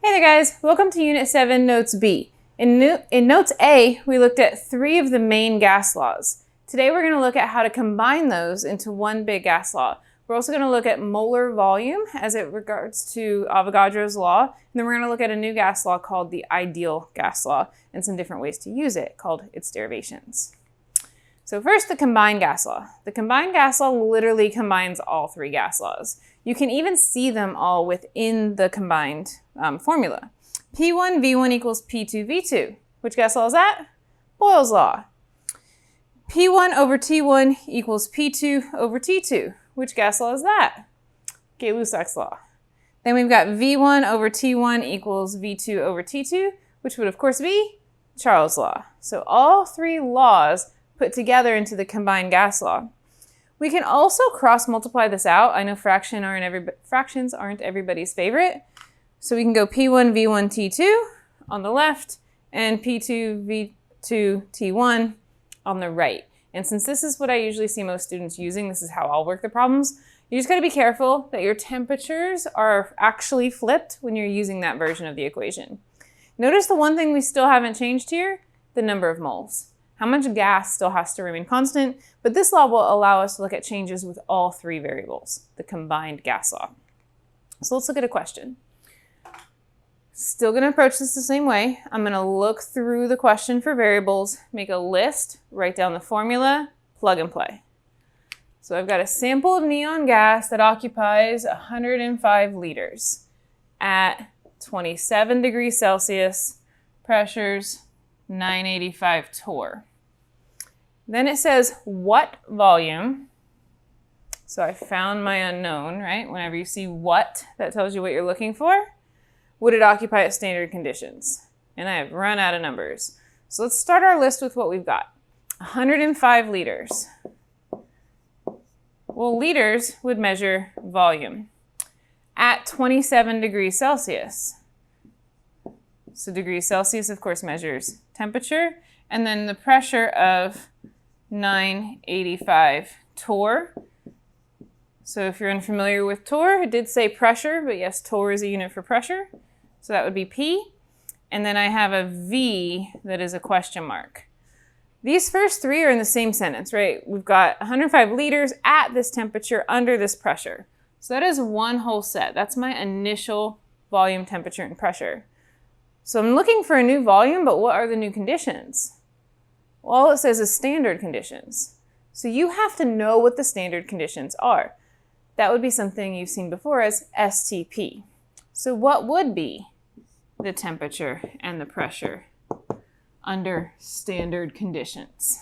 Hey there guys, welcome to Unit 7, Notes B. In Notes A, we looked at 3 of the main gas laws. Today we're going to look at how to combine those into one big gas law. We're also going to look at molar volume as it regards to Avogadro's law, and then we're going to look at a new gas law called the ideal gas law and some different ways to use it, called its derivations. So first, the combined gas law. The combined gas law literally combines all 3 gas laws. You can even see them all within the combined formula. P1V1 equals P2V2. Which gas law is that? Boyle's law. P1 over T1 equals P2 over T2. Which gas law is that? Gay-Lussac's law. Then we've got V1 over T1 equals V2 over T2, which would of course be Charles' law. So all 3 laws put together into the combined gas law. We can also cross-multiply this out. I know fractions aren't everybody's favorite. So we can go P1, V1, T2 on the left and P2, V2, T1 on the right. And since this is what I usually see most students using, this is how I'll work the problems, you just gotta be careful that your temperatures are actually flipped when you're using that version of the equation. Notice the one thing we still haven't changed here, the number of moles. How much gas still has to remain constant, but this law will allow us to look at changes with all 3 variables, the combined gas law. So let's look at a question. Still gonna approach this the same way. I'm gonna look through the question for variables, make a list, write down the formula, plug and play. So I've got a sample of neon gas that occupies 105 liters at 27 degrees Celsius, pressures 985 torr. Then it says what volume. So I found my unknown, right? Whenever you see what, that tells you what you're looking for. Would it occupy at standard conditions? And I have run out of numbers. So let's start our list with what we've got. 105 liters. Well, liters would measure volume at 27 degrees Celsius. So degrees Celsius, of course, measures temperature. And then the pressure of 985 torr. So if you're unfamiliar with torr, it did say pressure, but yes, torr is a unit for pressure. So that would be P. And then I have a V that is a question mark. These first 3 are in the same sentence, right? We've got 105 liters at this temperature under this pressure. So that is one whole set. That's my initial volume, temperature, and pressure. So I'm looking for a new volume, but what are the new conditions? Well, all it says is standard conditions. So you have to know what the standard conditions are. That would be something you've seen before as STP. So what would be the temperature and the pressure under standard conditions?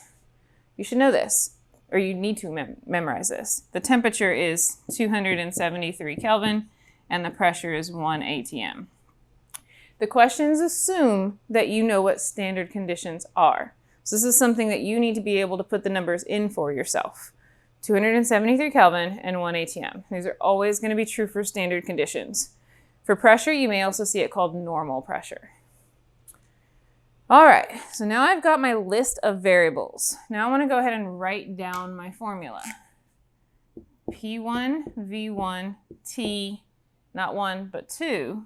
You should know this, or you need to memorize this. The temperature is 273 Kelvin, and the pressure is 1 atm. The questions assume that you know what standard conditions are. So this is something that you need to be able to put the numbers in for yourself. 273 Kelvin and 1 atm. These are always going to be true for standard conditions. For pressure, you may also see it called normal pressure. All right, so now I've got my list of variables. Now I want to go ahead and write down my formula. P1, V1, T, not 1, but 2,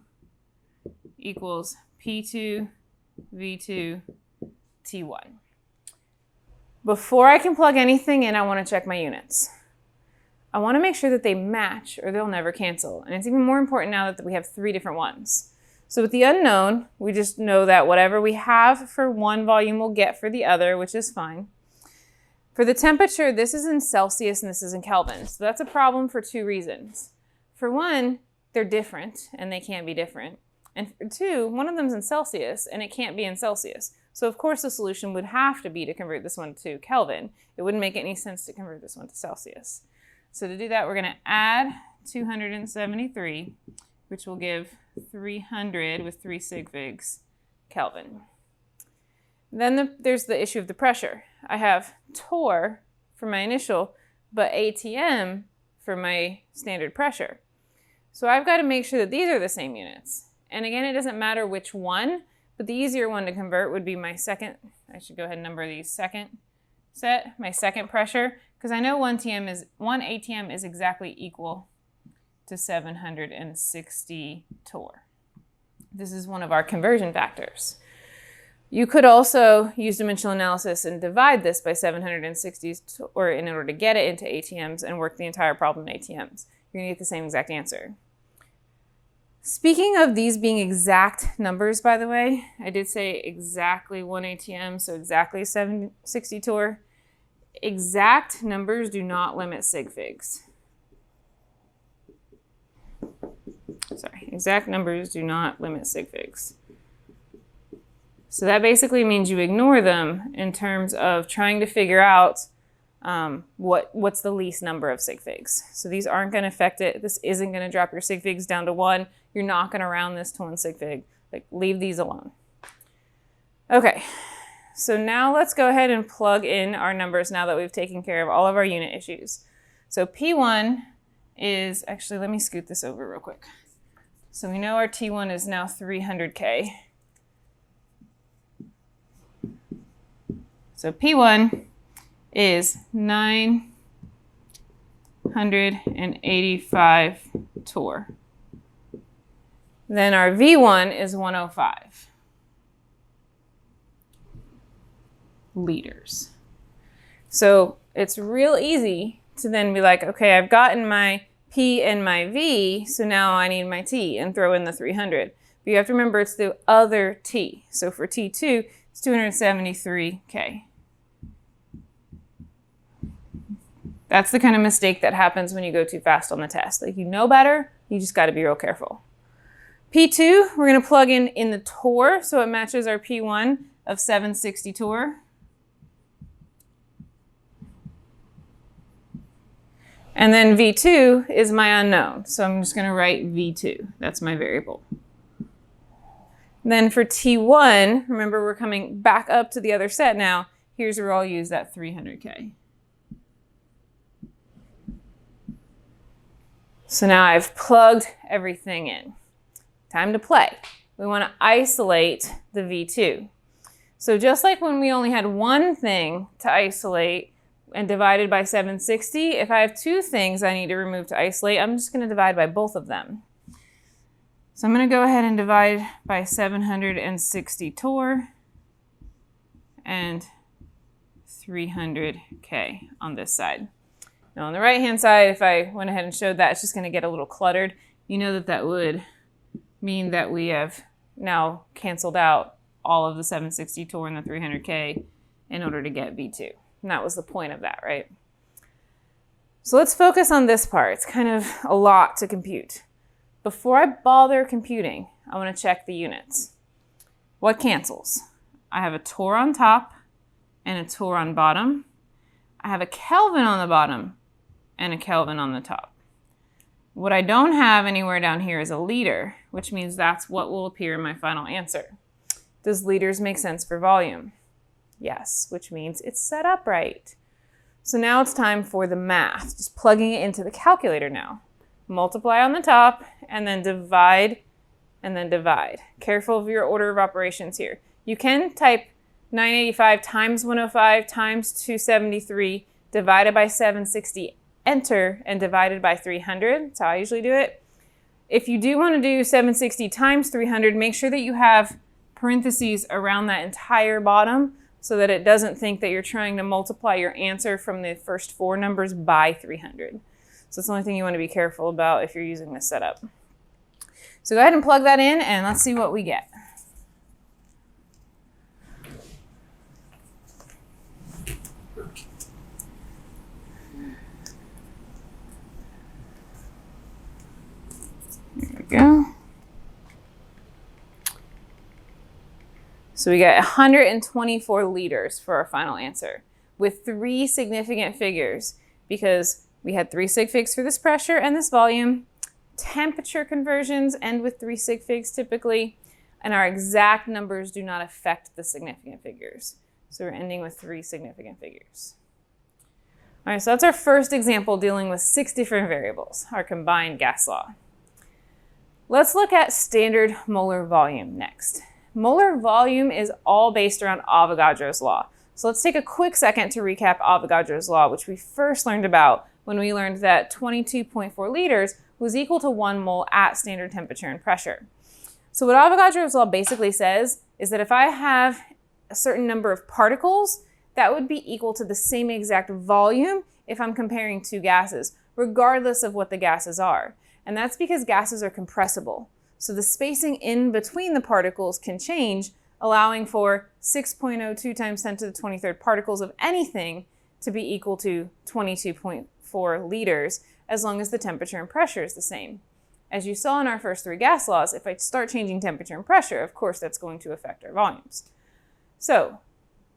equals P2, V2, T1. Before I can plug anything in, I want to check my units. I want to make sure that they match or they'll never cancel. And it's even more important now that we have 3 different ones. So with the unknown, we just know that whatever we have for one volume we'll get for the other, which is fine. For the temperature, this is in Celsius and this is in Kelvin. So that's a problem for 2 reasons. For one, they're different and they can't be different. And for 2, one of them's in Celsius and it can't be in Celsius. So of course the solution would have to be to convert this one to Kelvin. It wouldn't make any sense to convert this one to Celsius. So to do that, we're going to add 273, which will give 300 with 3 sig figs Kelvin. Then there's the issue of the pressure. I have torr for my initial, but atm for my standard pressure. So I've got to make sure that these are the same units. And again, it doesn't matter which one, but the easier one to convert would be my second. I should go ahead and number these second set, my second pressure, because I know 1 atm is exactly equal to 760 torr. This is one of our conversion factors. You could also use dimensional analysis and divide this by 760 or in order to get it into ATMs and work the entire problem in ATMs. You're going to get the same exact answer. Speaking of these being exact numbers, by the way, I did say exactly 1 ATM, so exactly 760 torr. Exact numbers do not limit sig figs. Sorry, exact numbers do not limit sig figs. So that basically means you ignore them in terms of trying to figure out what's the least number of sig figs. So these aren't going to affect it. This isn't going to drop your sig figs down to 1. You're not going to round this to 1 sig fig. Like, leave these alone. Okay, so now let's go ahead and plug in our numbers now that we've taken care of all of our unit issues. So P1 is, actually, let me scoot this over real quick. So we know our T1 is now 300K. So P1 is 985 torr. Then our V1 is 105 liters. So it's real easy to then be like, okay, I've gotten my P and my V, so now I need my T and throw in the 300. But you have to remember it's the other T. So for T2, it's 273K. That's the kind of mistake that happens when you go too fast on the test. Like, you know better, you just got to be real careful. P2, we're going to plug in the torr, so it matches our P1 of 760 torr. And then V2 is my unknown, so I'm just going to write V2. That's my variable. Then for T1, remember we're coming back up to the other set now. Here's where I'll use that 300K. So now I've plugged everything in. Time to play. We want to isolate the V2. So just like when we only had one thing to isolate and divided by 760, if I have two things I need to remove to isolate, I'm just going to divide by both of them. So I'm going to go ahead and divide by 760 torr and 300K on this side. Now on the right-hand side, if I went ahead and showed that, it's just going to get a little cluttered. You know that that would mean that we have now canceled out all of the 760 torr and the 300K in order to get V2. And that was the point of that, right? So let's focus on this part. It's kind of a lot to compute. Before I bother computing, I want to check the units. What cancels? I have a torr on top and a torr on bottom. I have a Kelvin on the bottom and a Kelvin on the top. What I don't have anywhere down here is a liter, which means that's what will appear in my final answer. Does liters make sense for volume? Yes, which means it's set up right. So now it's time for the math, just plugging it into the calculator now. Multiply on the top and then divide and then divide. Careful of your order of operations here. You can type 985 times 105 times 273 divided by 760, enter, and divided by 300. That's how I usually do it. If you do want to do 760 times 300, make sure that you have parentheses around that entire bottom so that it doesn't think that you're trying to multiply your answer from the first four numbers by 300. So it's the only thing you want to be careful about if you're using this setup. So go ahead and plug that in and let's see what we get. There we go. So we got 124 liters for our final answer with 3 significant figures because we had 3 sig figs for this pressure and this volume, temperature conversions end with 3 sig figs typically, and our exact numbers do not affect the significant figures. So we're ending with 3 significant figures. All right, so that's our first example dealing with 6 different variables, our combined gas law. Let's look at standard molar volume next. Molar volume is all based around Avogadro's law. So let's take a quick second to recap Avogadro's law, which we first learned about when we learned that 22.4 liters was equal to 1 mole at standard temperature and pressure. So what Avogadro's law basically says is that if I have a certain number of particles, that would be equal to the same exact volume if I'm comparing two gases, regardless of what the gases are. And that's because gases are compressible. So the spacing in between the particles can change, allowing for 6.02 times 10 to the 23rd particles of anything to be equal to 22.4 liters, as long as the temperature and pressure is the same. As you saw in our first three gas laws, if I start changing temperature and pressure, of course that's going to affect our volumes. So,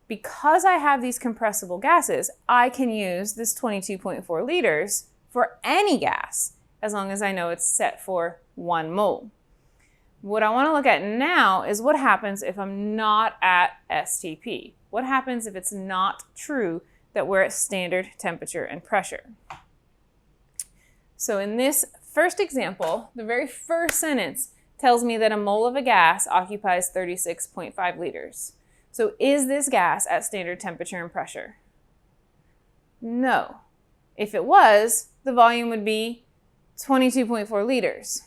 because I have these compressible gases, I can use this 22.4 liters for any gas, as long as I know it's set for 1 mole. What I want to look at now is what happens if I'm not at STP. What happens if it's not true that we're at standard temperature and pressure? So in this first example, the very first sentence tells me that a mole of a gas occupies 36.5 liters. So is this gas at standard temperature and pressure? No. If it was, the volume would be 22.4 liters.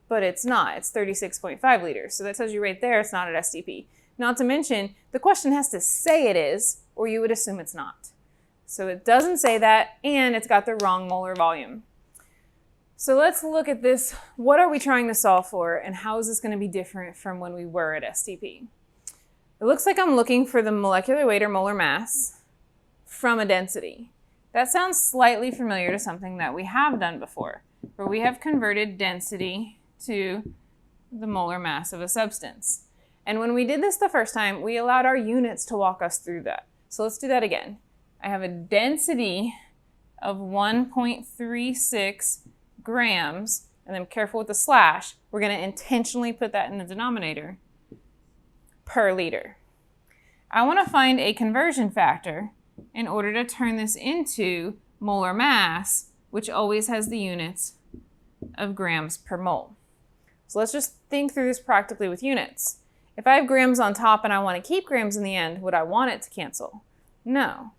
But it's not. It's 36.5 liters. So that tells you right there it's not at STP. Not to mention, the question has to say it is, or you would assume it's not. So it doesn't say that, and it's got the wrong molar volume. So let's look at this. What are we trying to solve for, and how is this going to be different from when we were at STP? It looks like I'm looking for the molecular weight or molar mass from a density. That sounds slightly familiar to something that we have done before, where we have converted density to the molar mass of a substance. And when we did this the first time, we allowed our units to walk us through that. So let's do that again. I have a density of 1.36 grams, and I'm careful with the slash. We're going to intentionally put that in the denominator, per liter. I want to find a conversion factor in order to turn this into molar mass, which always has the units of grams per mole. So let's just think through this practically with units. If I have grams on top and I want to keep grams in the end, would I want it to cancel? No.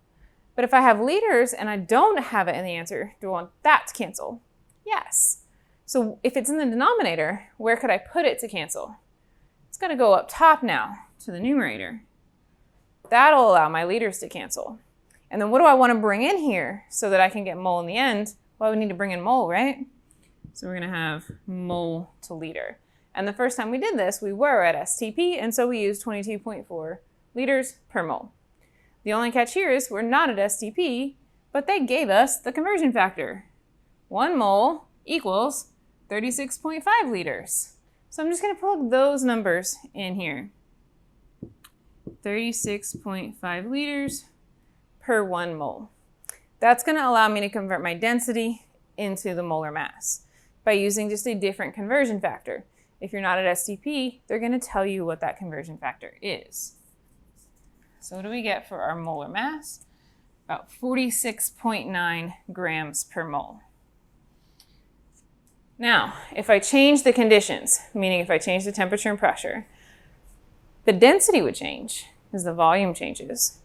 But if I have liters and I don't have it in the answer, do I want that to cancel? Yes. So if it's in the denominator, where could I put it to cancel? It's going to go up top now to the numerator. That'll allow my liters to cancel. And then what do I want to bring in here so that I can get mole in the end? Well, we need to bring in mole, right? So we're going to have mole to liter. And the first time we did this, we were at STP, and so we used 22.4 liters per mole. The only catch here is we're not at STP, but they gave us the conversion factor. 1 mole equals 36.5 liters. So I'm just going to plug those numbers in here. 36.5 liters per 1 mole. That's going to allow me to convert my density into the molar mass by using just a different conversion factor. If you're not at STP, they're going to tell you what that conversion factor is. So what do we get for our molar mass? About 46.9 grams per mole. Now, if I change the conditions, meaning if I change the temperature and pressure, the density would change because the volume changes.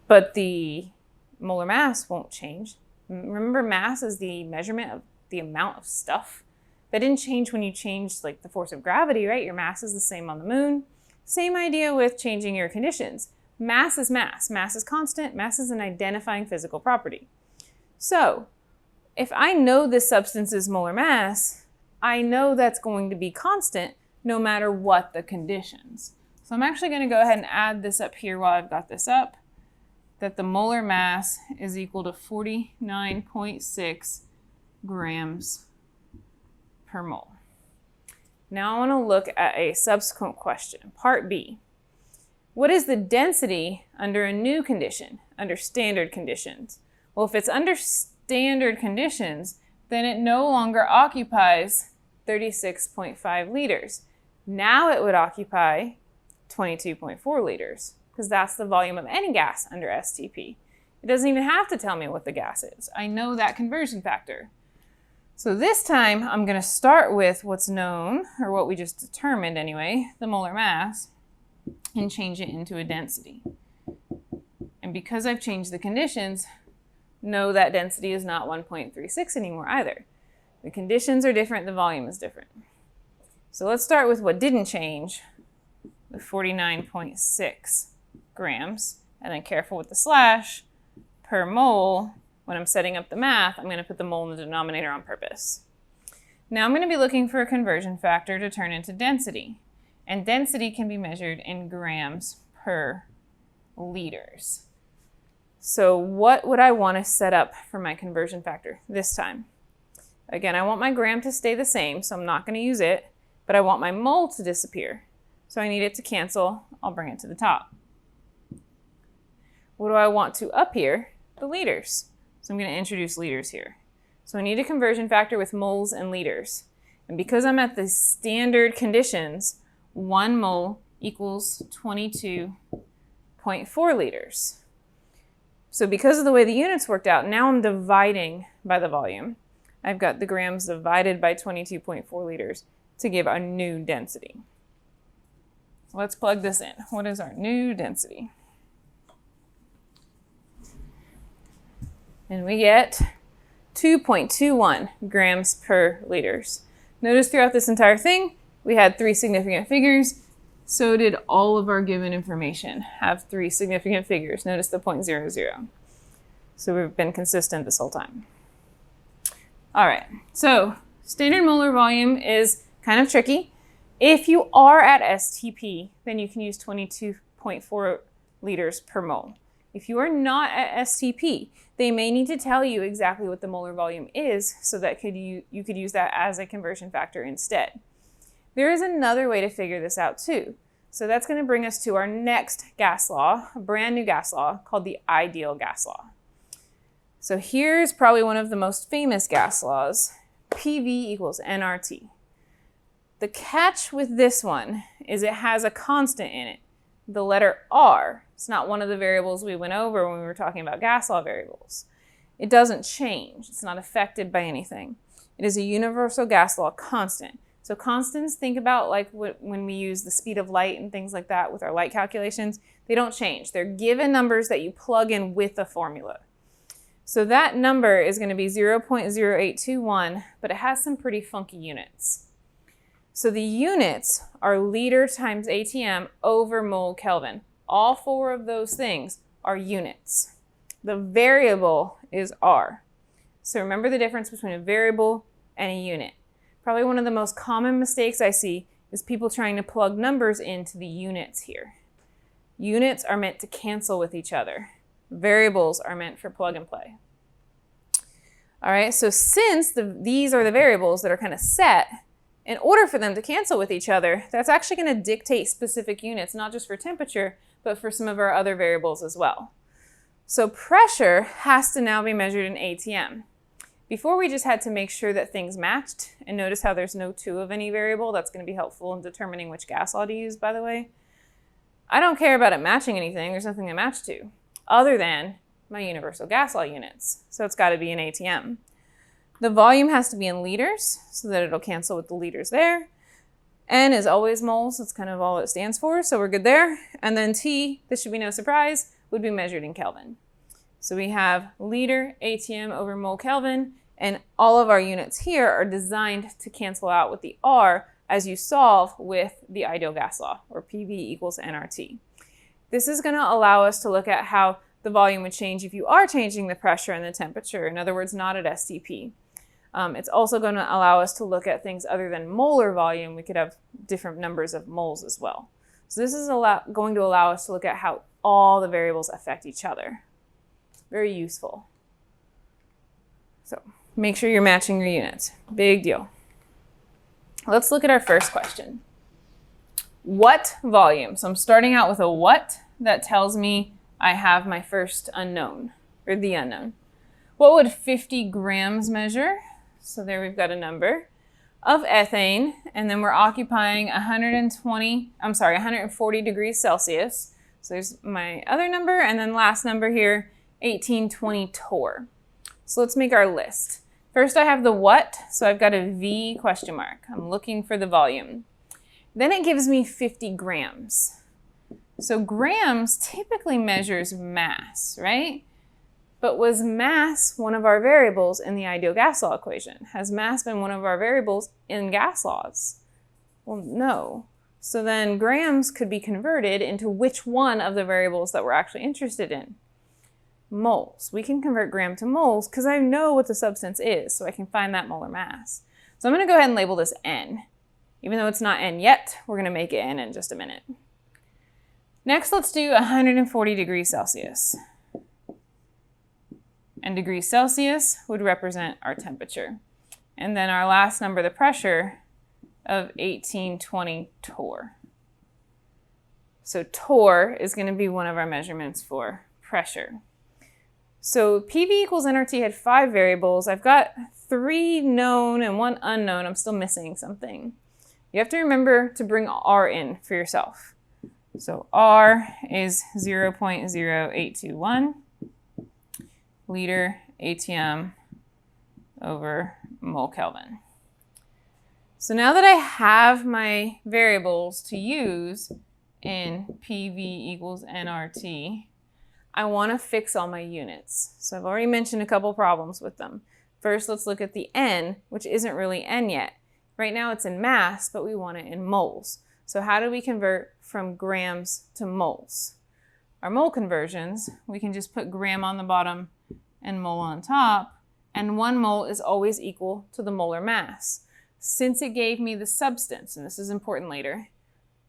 But the molar mass won't change. Remember, mass is the measurement of the amount of stuff. That didn't change when you changed like the force of gravity, right? Your mass is the same on the moon. Same idea with changing your conditions. Mass is mass. Mass is constant. Mass is an identifying physical property. So if I know this substance's molar mass, I know that's going to be constant no matter what the conditions. So I'm actually going to go ahead and add this up here while I've got this up, that the molar mass is equal to 49.6 grams per mole. Now I want to look at a subsequent question, part B. What is the density under a new condition, under standard conditions? Well, if it's under standard conditions, then it no longer occupies 36.5 liters. Now it would occupy 22.4 liters, because that's the volume of any gas under STP. It doesn't even have to tell me what the gas is. I know that conversion factor. So this time I'm going to start with what's known, or what we just determined anyway, the molar mass, and change it into a density. And because I've changed the conditions, know that density is not 1.36 anymore either. The conditions are different, the volume is different. So let's start with what didn't change, the 49.6 grams, and then careful with the slash, per mole. When I'm setting up the math, I'm going to put the mole in the denominator on purpose. Now I'm going to be looking for a conversion factor to turn into density. And density can be measured in grams per liters. So what would I want to set up for my conversion factor this time? Again, I want my gram to stay the same, so I'm not going to use it, but I want my mole to disappear. So I need it to cancel. I'll bring it to the top. What do I want to up here? The liters. So I'm going to introduce liters here. So I need a conversion factor with moles and liters. And because I'm at the standard conditions, 1 mole equals 22.4 liters. So because of the way the units worked out, now I'm dividing by the volume. I've got the grams divided by 22.4 liters to give our new density. Let's plug this in. What is our new density? And we get 2.21 grams per liters. Notice throughout this entire thing, we had 3 significant figures. So did all of our given information have 3 significant figures. Notice the 0.00. So we've been consistent this whole time. All right, so standard molar volume is kind of tricky. If you are at STP, then you can use 22.4 liters per mole. If you are not at STP, they may need to tell you exactly what the molar volume is so that you could use that as a conversion factor instead. There is another way to figure this out too. So that's going to bring us to our next gas law, a brand new gas law called the ideal gas law. So here's probably one of the most famous gas laws, PV equals nRT. The catch with this one is it has a constant in it, the letter R. It's not one of the variables we went over when we were talking about gas law variables. It doesn't change. It's not affected by anything. It is a universal gas law constant. So constants, think about like when we use the speed of light and things like that with our light calculations, they don't change. They're given numbers that you plug in with a formula. So that number is going to be 0.0821, but it has some pretty funky units. So the units are liter times ATM over mole Kelvin. All 4 of those things are units. The variable is R. So remember the difference between a variable and a unit. Probably one of the most common mistakes I see is people trying to plug numbers into the units here. Units are meant to cancel with each other. Variables are meant for plug and play. All right, so since these are the variables that are kind of set, in order for them to cancel with each other, that's actually going to dictate specific units, not just for temperature, but for some of our other variables as well. So pressure has to now be measured in ATM. Before we just had to make sure that things matched, and notice how there's no 2 of any variable. That's going to be helpful in determining which gas law to use, by the way. I don't care about it matching anything. There's nothing to match to, other than my universal gas law units. So it's got to be in ATM. The volume has to be in liters so that it'll cancel with the liters there. N is always moles. That's kind of all it stands for. So we're good there. And then T, this should be no surprise, would be measured in Kelvin. So we have liter ATM over mole Kelvin, and all of our units here are designed to cancel out with the R as you solve with the ideal gas law, or PV equals nRT. This is going to allow us to look at how the volume would change if you are changing the pressure and the temperature. In other words, not at STP. It's also going to allow us to look at things other than molar volume. We could have different numbers of moles as well. So this is going to allow us to look at how all the variables affect each other. Very useful. So make sure you're matching your units. Big deal. Let's look at our first question. What volume? So I'm starting out with a what that tells me I have my first unknown, or the unknown. What would 50 grams measure? So there we've got a number of ethane, and then we're occupying 140 degrees Celsius. So there's my other number, and then last number here, 1820 torr. So let's make our list. First I have the what, so I've got a V question mark. I'm looking for the volume. Then it gives me 50 grams. So grams typically measures mass, right? But was mass one of our variables in the ideal gas law equation? Has mass been one of our variables in gas laws? Well, no. So then grams could be converted into which one of the variables that we're actually interested in? Moles. We can convert gram to moles because I know what the substance is, so I can find that molar mass. So I'm going to go ahead and label this N. Even though it's not N yet, we're going to make it N in just a minute. Next, let's do 140 degrees Celsius. And degrees Celsius would represent our temperature. And then our last number, the pressure, of 1820 torr. So torr is going to be one of our measurements for pressure. So PV equals nRT had 5 variables. I've got 3 known and 1 unknown. I'm still missing something. You have to remember to bring R in for yourself. So R is 0.0821 liter ATM over mole Kelvin. So now that I have my variables to use in PV equals nRT, I want to fix all my units. So I've already mentioned a couple problems with them. First, let's look at the N, which isn't really N yet. Right now it's in mass, but we want it in moles. So how do we convert from grams to moles? Our mole conversions, we can just put gram on the bottom and mole on top, and 1 mole is always equal to the molar mass. Since it gave me the substance, and this is important later,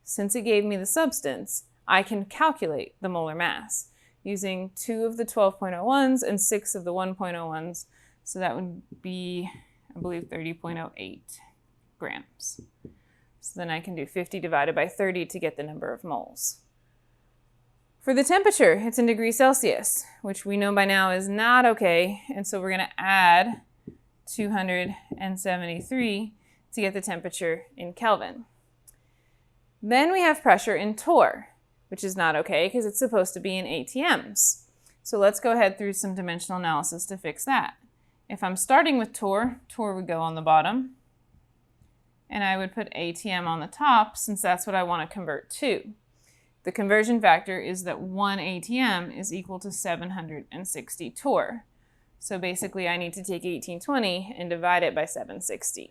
since it gave me the substance, I can calculate the molar mass using 2 of the 12.01s and 6 of the 1.01s. So that would be, I believe, 30.08 grams. So then I can do 50 divided by 30 to get the number of moles. For the temperature, it's in degrees Celsius, which we know by now is not okay. And so we're going to add 273 to get the temperature in Kelvin. Then we have pressure in torr, which is not okay because it's supposed to be in ATMs. So let's go ahead through some dimensional analysis to fix that. If I'm starting with torr, torr would go on the bottom, and I would put ATM on the top since that's what I want to convert to. The conversion factor is that 1 ATM is equal to 760 torr. So basically I need to take 1820 and divide it by 760.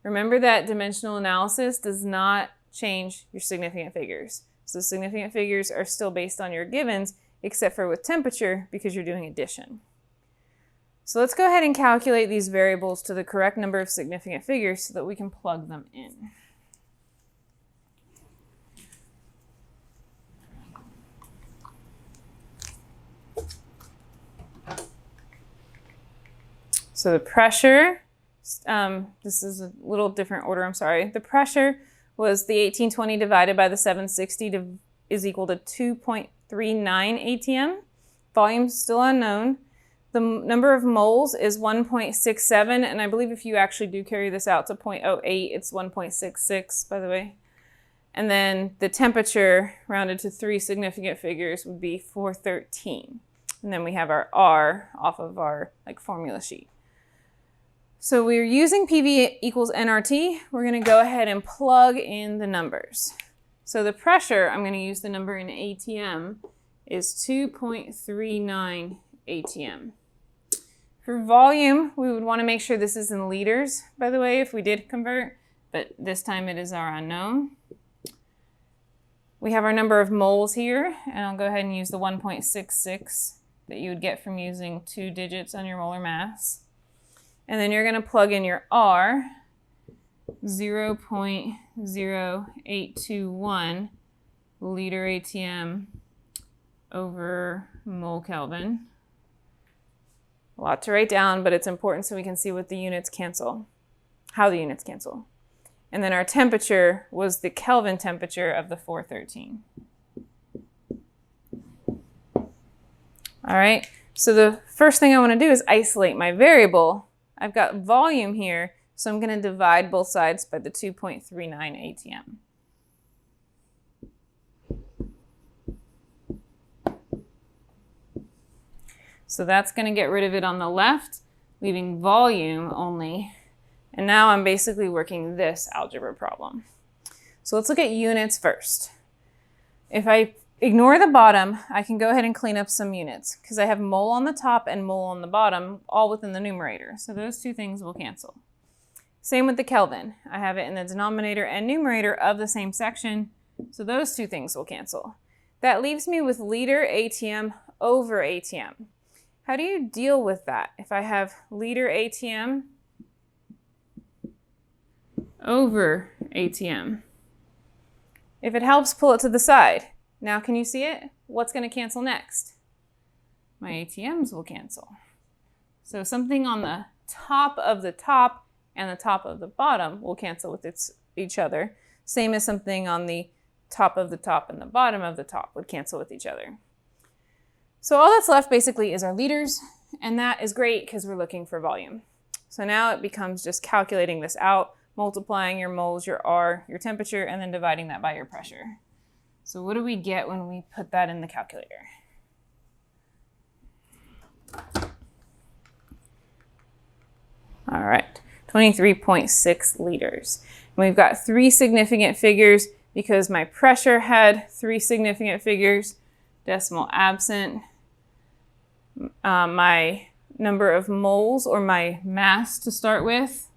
Remember that dimensional analysis does not change your significant figures. So significant figures are still based on your givens, except for with temperature because you're doing addition. So let's go ahead and calculate these variables to the correct number of significant figures so that we can plug them in. So the pressure, this is a little different order, I'm sorry. The pressure was the 1820 divided by the 760 is equal to 2.39 ATM. Volume's still unknown. The number of moles is 1.67, and I believe if you actually do carry this out to 0.08, it's 1.66, by the way. And then the temperature, rounded to 3 significant figures, would be 413. And then we have our R off of our formula sheet. So we're using PV equals nRT. We're going to go ahead and plug in the numbers. So the pressure, I'm going to use the number in ATM, is 2.39 ATM. For volume, we would want to make sure this is in liters, by the way, if we did convert, but this time it is our unknown. We have our number of moles here, and I'll go ahead and use the 1.66 that you would get from using 2 digits on your molar mass. And then you're going to plug in your R, 0.0821 liter ATM over mole Kelvin. A lot to write down, but it's important so we can see what the units cancel, how the units cancel. And then our temperature was the Kelvin temperature of the 413. All right, so the first thing I want to do is isolate my variable. I've got volume here, so I'm going to divide both sides by the 2.39 ATM. So that's going to get rid of it on the left, leaving volume only. And now I'm basically working this algebra problem. So let's look at units first. If I ignore the bottom, I can go ahead and clean up some units because I have mole on the top and mole on the bottom, all within the numerator. So those two things will cancel. Same with the Kelvin. I have it in the denominator and numerator of the same section, so those two things will cancel. That leaves me with liter ATM over ATM. How do you deal with that? If I have liter ATM over ATM. If it helps, pull it to the side. Now can you see it? What's going to cancel next? My ATMs will cancel. So something on the top of the top and the top of the bottom will cancel with each other. Same as something on the top of the top and the bottom of the top would cancel with each other. So all that's left basically is our liters, and that is great because we're looking for volume. So now it becomes just calculating this out, multiplying your moles, your R, your temperature, and then dividing that by your pressure. So what do we get when we put that in the calculator? All right, 23.6 liters. And we've got 3 significant figures because my pressure had 3 significant figures, decimal absent. My number of moles, or my mass to start with,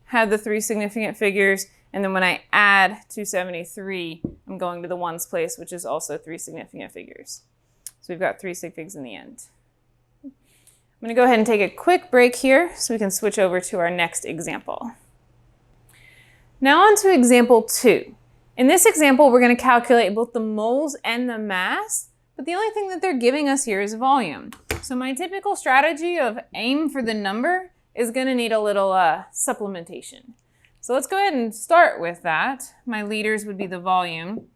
had the 3 significant figures. And then when I add 273, I'm going to the ones place, which is also 3 significant figures. So we've got 3 sig figs in the end. I'm going to go ahead and take a quick break here so we can switch over to our next example. Now on to example 2. In this example, we're going to calculate both the moles and the mass, but the only thing that they're giving us here is volume. So my typical strategy of aim for the number is going to need a little supplementation. So let's go ahead and start with that. My liters would be the volume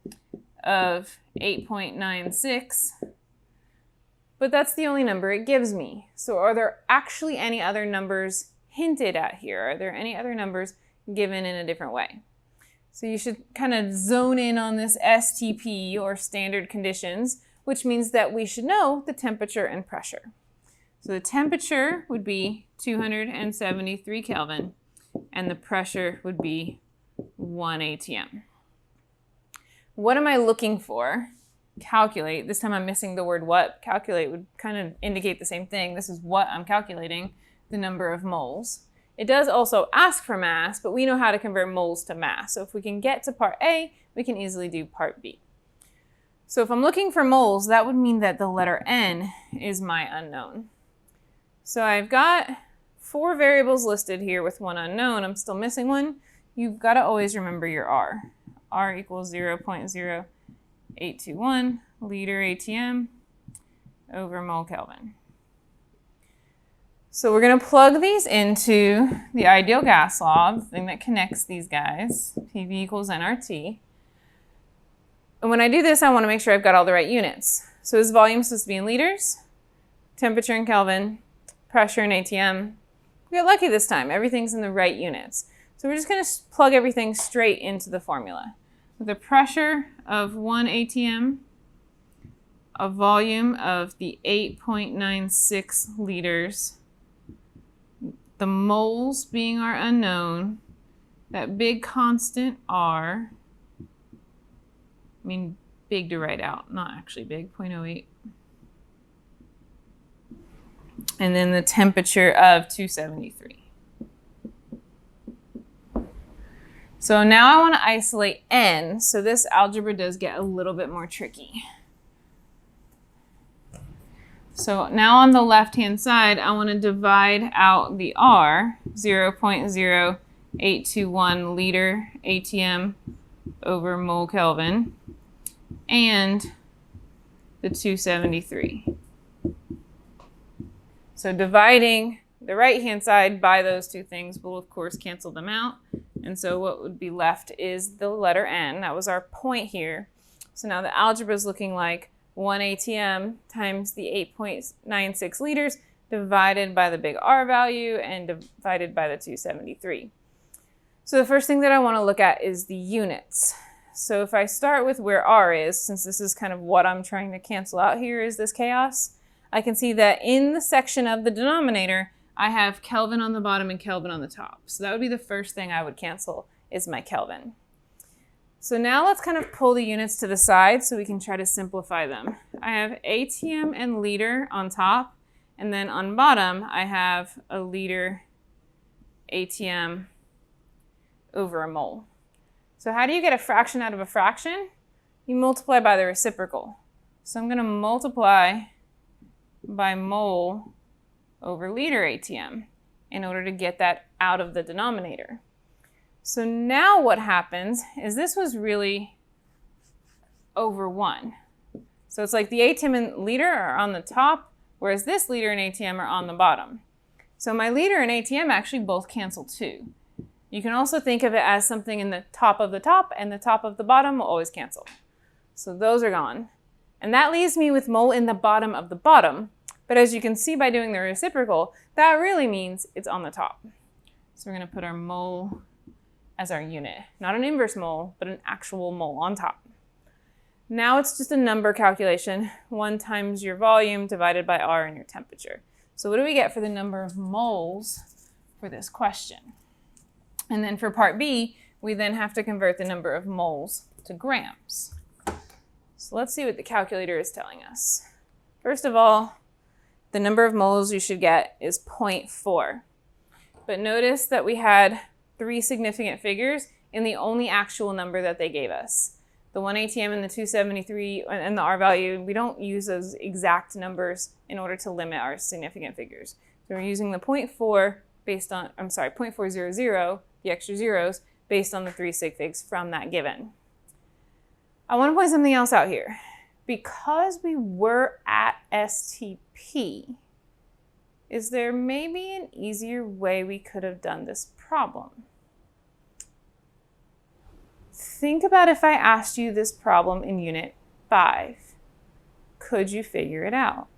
of 8.96. But that's the only number it gives me. So are there actually any other numbers hinted at here? Are there any other numbers given in a different way? So you should kind of zone in on this STP, or standard conditions, which means that we should know the temperature and pressure. So the temperature would be 273 Kelvin, and the pressure would be 1 ATM. What am I looking for? Calculate. This time I'm missing the word what. Calculate would kind of indicate the same thing. This is what I'm calculating, the number of moles. It does also ask for mass, but we know how to convert moles to mass. So if we can get to part A, we can easily do part B. So if I'm looking for moles, that would mean that the letter N is my unknown. So I've got 4 variables listed here with 1 unknown. I'm still missing one. You've got to always remember your R. R equals 0.0821 liter ATM over mole Kelvin. So we're going to plug these into the ideal gas law, the thing that connects these guys, PV equals nRT. And when I do this, I want to make sure I've got all the right units. So is volume supposed to be in liters, temperature in Kelvin, pressure in ATM? We got lucky this time. Everything's in the right units. So we're just going to plug everything straight into the formula. With a pressure of 1 ATM, a volume of the 8.96 liters, the moles being our unknown, that big constant R, I mean big to write out, not actually big, 0.08. And then the temperature of 273. So now I want to isolate N, so this algebra does get a little bit more tricky. So now on the left-hand side, I want to divide out the R, 0.0821 liter ATM over mole Kelvin, and the 273. So dividing the right-hand side by those two things will, of course, cancel them out. And so what would be left is the letter N. That was our point here. So now the algebra is looking like 1 ATM times the 8.96 liters divided by the big R value and divided by the 273. So the first thing that I want to look at is the units. So if I start with where R is, since this is kind of what I'm trying to cancel out here is this chaos, I can see that in the section of the denominator, I have Kelvin on the bottom and Kelvin on the top. So that would be the first thing I would cancel is my Kelvin. So now let's kind of pull the units to the side so we can try to simplify them. I have ATM and liter on top, and then on bottom I have a liter ATM over a mole. So how do you get a fraction out of a fraction? You multiply by the reciprocal. So I'm going to multiply by mole over liter ATM in order to get that out of the denominator. So now what happens is this was really over 1. So it's like the ATM and liter are on the top, whereas this liter and ATM are on the bottom. So my liter and ATM actually both cancel too. You can also think of it as something in the top of the top, and the top of the bottom will always cancel. So those are gone. And that leaves me with mole in the bottom of the bottom. But as you can see by doing the reciprocal, that really means it's on the top. So we're going to put our mole as our unit. Not an inverse mole, but an actual mole on top. Now it's just a number calculation. 1 times your volume divided by R and your temperature. So what do we get for the number of moles for this question? And then for part B, we then have to convert the number of moles to grams. So let's see what the calculator is telling us. First of all, the number of moles you should get is 0.4. But notice that we had 3 significant figures in the only actual number that they gave us. The 1 ATM and the 273 and the R value, we don't use those exact numbers in order to limit our significant figures. So we're using the 0.4 based on, 0.400, the extra zeros, based on the 3 sig figs from that given. I want to point something else out here. Because we were at STP, is there maybe an easier way we could have done this problem? Think about if I asked you this problem in Unit 5. Could you figure it out?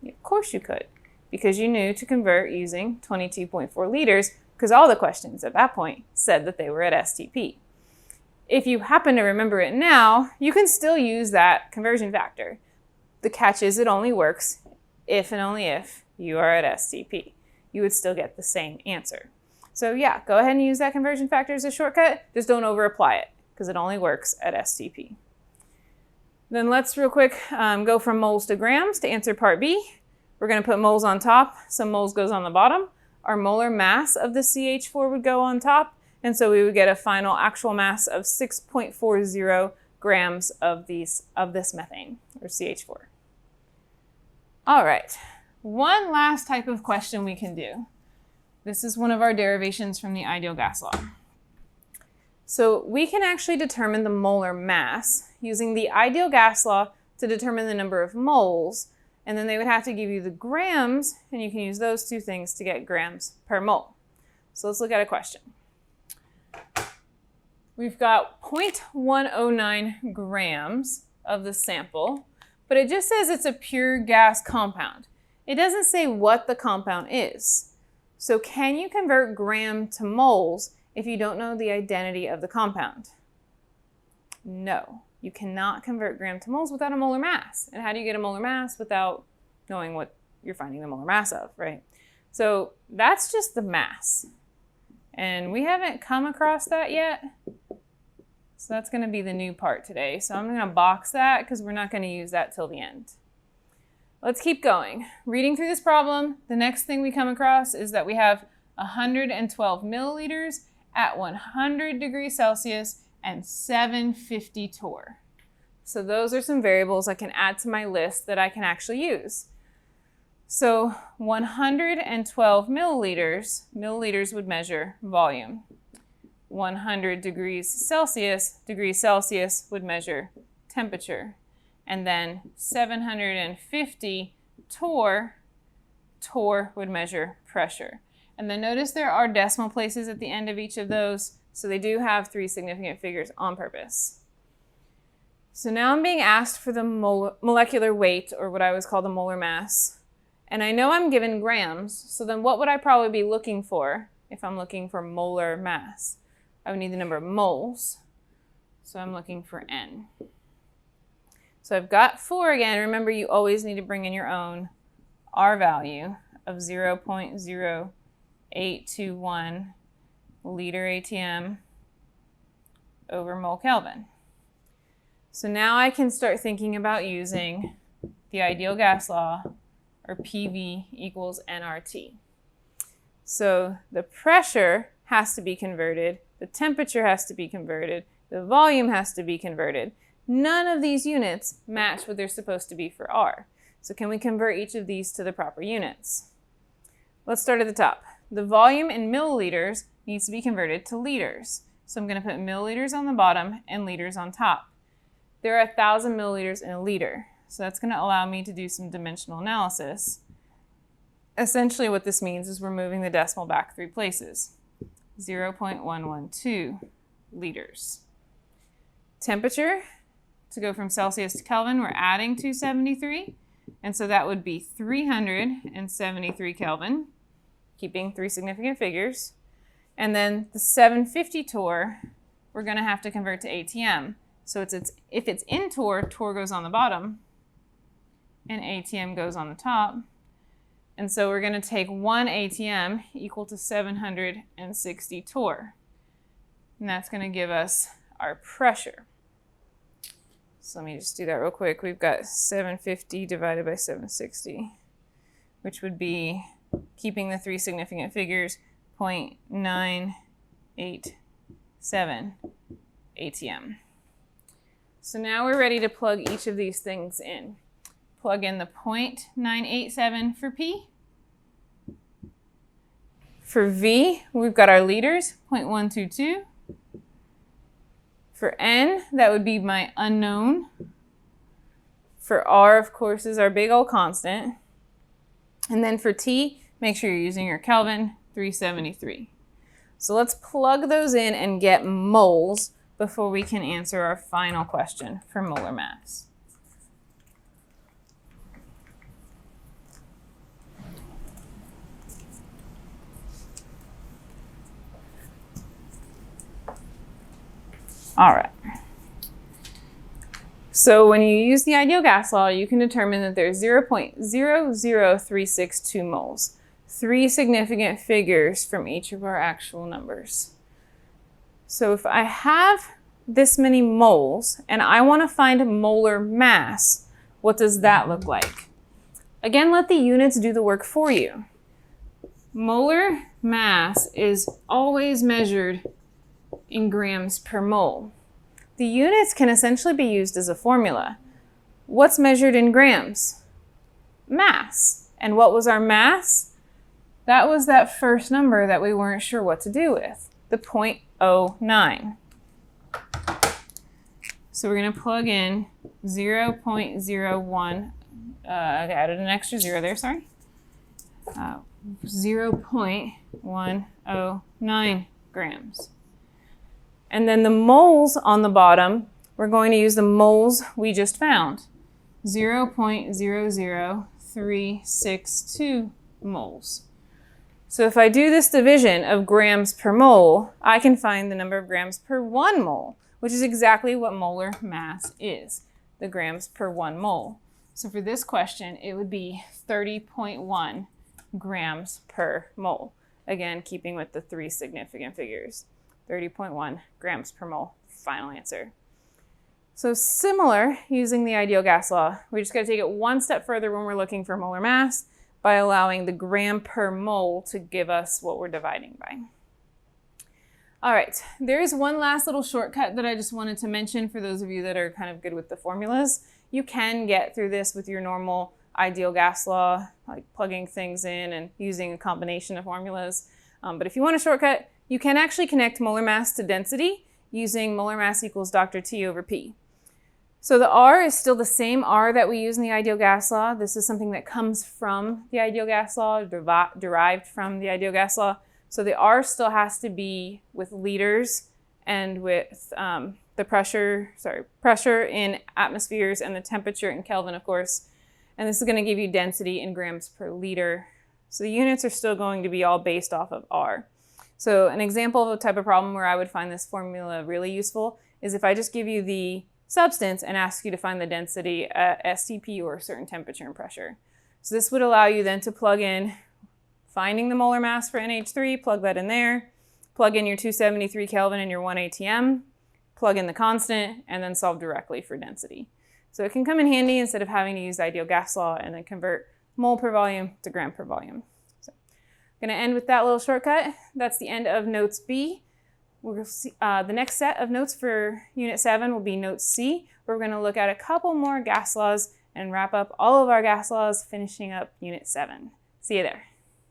Of course you could, because you knew to convert using 22.4 liters, because all the questions at that point said that they were at STP. If you happen to remember it now, you can still use that conversion factor. The catch is it only works if and only if you are at STP. You would still get the same answer. So yeah, go ahead and use that conversion factor as a shortcut. Just don't over-apply it, because it only works at STP. Then let's real quick go from moles to grams to answer part B. We're going to put moles on top, so moles goes on the bottom. Our molar mass of the CH4 would go on top, and so we would get a final actual mass of 6.40 grams of this methane, or CH4. All right, one last type of question we can do. This is one of our derivations from the ideal gas law. So we can actually determine the molar mass using the ideal gas law to determine the number of moles, and then they would have to give you the grams, and you can use those 2 things to get grams per mole. So let's look at a question. We've got 0.109 grams of the sample, but it just says it's a pure gas compound. It doesn't say what the compound is. So can you convert gram to moles if you don't know the identity of the compound? No, you cannot convert gram to moles without a molar mass. And how do you get a molar mass without knowing what you're finding the molar mass of, right? So that's just the mass. And we haven't come across that yet. So that's going to be the new part today. So I'm going to box that because we're not going to use that till the end. Let's keep going. Reading through this problem, the next thing we come across is that we have 112 milliliters at 100 degrees Celsius and 750 torr. So those are some variables I can add to my list that I can actually use. So 112 milliliters would measure volume. 100 degrees Celsius would measure temperature. And then 750 torr would measure pressure. And then notice there are decimal places at the end of each of those, so they do have 3 significant figures on purpose. So now I'm being asked for the molecular weight, or what I always call the molar mass. And I know I'm given grams, so then what would I probably be looking for if I'm looking for molar mass? I would need the number of moles, so I'm looking for N. So I've got 4 again. Remember, you always need to bring in your own R value of 0.0821 liter ATM over mole Kelvin. So now I can start thinking about using the ideal gas law, or PV equals nRT. So the pressure has to be converted, the temperature has to be converted, the volume has to be converted. None of these units match what they're supposed to be for R. So can we convert each of these to the proper units? Let's start at the top. The volume in milliliters needs to be converted to liters. So I'm going to put milliliters on the bottom and liters on top. There are 1,000 milliliters in a liter. So that's going to allow me to do some dimensional analysis. Essentially what this means is we're moving the decimal back 3 places. 0.112 liters. Temperature, to go from Celsius to Kelvin, we're adding 273. And so that would be 373 Kelvin, keeping 3 significant figures. And then the 750 torr, we're going to have to convert to ATM. So if it's in torr, torr goes on the bottom, and ATM goes on the top. And so we're going to take 1 ATM equal to 760 torr. And that's going to give us our pressure. So let me just do that real quick. We've got 750 divided by 760, which would be, keeping the 3 significant figures, 0.987 ATM. So now we're ready to plug each of these things in. Plug in the 0.987 for P. For V, we've got our liters, 0.122. For N, that would be my unknown. For R, of course, is our big old constant. And then for T, make sure you're using your Kelvin, 373. So let's plug those in and get moles before we can answer our final question for molar mass. All right. So when you use the ideal gas law, you can determine that there's 0.00362 moles, 3 significant figures from each of our actual numbers. So if I have this many moles and I want to find molar mass, what does that look like? Again, let the units do the work for you. Molar mass is always measured in grams per mole. The units can essentially be used as a formula. What's measured in grams? Mass. And what was our mass? That was that first number that we weren't sure what to do with, the 0.09. So we're going to plug in 0.01, I added an extra 0 there, sorry. 0.109 grams. And then the moles on the bottom, we're going to use the moles we just found, 0.00362 moles. So if I do this division of grams per mole, I can find the number of grams per 1 mole, which is exactly what molar mass is, the grams per 1 mole. So for this question, it would be 30.1 grams per mole. Again, keeping with the 3 significant figures. 30.1 grams per mole, final answer. So similar, using the ideal gas law, we just got to take it one step further when we're looking for molar mass by allowing the gram per mole to give us what we're dividing by. All right, there's one last little shortcut that I just wanted to mention for those of you that are kind of good with the formulas. You can get through this with your normal ideal gas law, like plugging things in and using a combination of formulas. But if you want a shortcut, you can actually connect molar mass to density using molar mass equals Dr. T over P. So the R is still the same R that we use in the ideal gas law. This is something that comes from the ideal gas law, derived from the ideal gas law. So the R still has to be with liters and with the pressure in atmospheres and the temperature in Kelvin, of course. And this is going to give you density in grams per liter. So the units are still going to be all based off of R. So an example of a type of problem where I would find this formula really useful is if I just give you the substance and ask you to find the density at STP or a certain temperature and pressure. So this would allow you then to plug in finding the molar mass for NH3, plug that in there, plug in your 273 Kelvin and your 1 ATM, plug in the constant, and then solve directly for density. So it can come in handy instead of having to use ideal gas law and then convert mole per volume to gram per volume. So Going to end with that little shortcut. That's the end of Notes B. We'll see, the next set of notes for Unit 7 will be Note C, where we're going to look at a couple more gas laws and wrap up all of our gas laws, finishing up Unit 7. See you there.